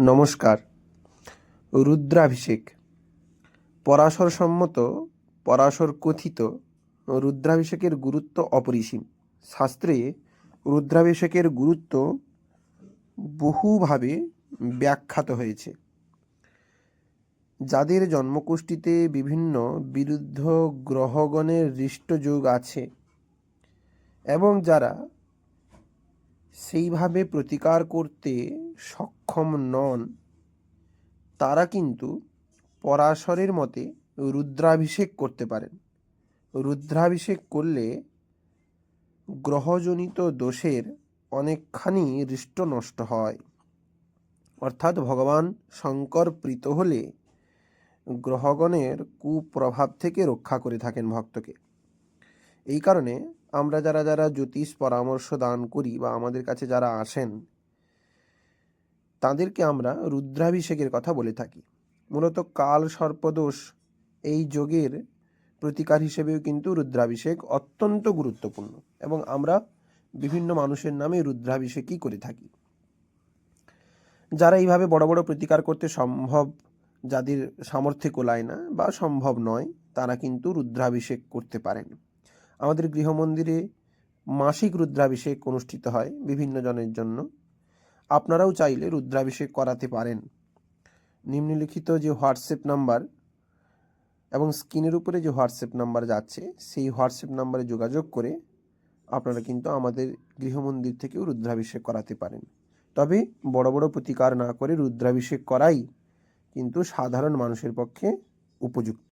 নমস্কার। রুদ্রাভিষেক পরাশর সম্মত, পরাশর কথিত রুদ্রাভিষেকের গুরুত্ব অপরিসীম। শাস্ত্রে রুদ্রাভিষেকের গুরুত্ব বহুভাবে ব্যাখ্যাত হয়েছে। যাদের জন্মকুষ্ঠিতে বিভিন্ন বিরুদ্ধ গ্রহগণের হৃষ্টযোগ আছে এবং যারা সেইভাবে প্রতিকার করতে সক্ষম নন, তারা কিন্তু পরাশরের মতে রুদ্রাভিষেক করতে পারেন। রুদ্রাভিষেক করলে গ্রহজনিত দোষের অনেকখানি হৃষ্ট নষ্ট হয়। অর্থাৎ ভগবান শঙ্কর প্রীত হলে গ্রহগণের কুপ্রভাব থেকে রক্ষা করে থাকেন ভক্তকে। এই কারণে আমরা যারা জ্যোতিষ পরামর্শ দান করি বা আমাদের কাছে যারা আসেন, তাদেরকে আমরা রুদ্রাভিষেকের কথা বলে থাকি। মূলত কাল সর্পদোষ এই যোগের প্রতিকার হিসেবেও কিন্তু রুদ্রাভিষেক অত্যন্ত গুরুত্বপূর্ণ এবং আমরা বিভিন্ন মানুষের নামে রুদ্রাভিষেকই করে থাকি। যারা এইভাবে বড় বড় প্রতিকার করতে সম্ভব, যাদের সামর্থ্যে কোলায় না বা সম্ভব নয়, তারা কিন্তু রুদ্রাভিষেক করতে পারেন। আমাদের গৃহমন্দিরে মাসিক রুদ্রাভিষেক অনুষ্ঠিত হয় বিভিন্ন জনের জন্য। আপনারাও চাইলে রুদ্রাভিষেক করাতে পারেন। নিম্নলিখিত যে হোয়াটসঅ্যাপ নাম্বার এবং স্ক্রিনের উপরে যে হোয়াটসঅ্যাপ নাম্বার যাচ্ছে, সেই হোয়াটসঅ্যাপ নাম্বারে যোগাযোগ করে আপনারা কিন্তু আমাদের গৃহমন্দির থেকেও রুদ্রাভিষেক করাতে পারেন। তবে বড় বড় প্রতিকার না করে রুদ্রাভিষেক করাই কিন্তু সাধারণ মানুষের পক্ষে উপযুক্ত।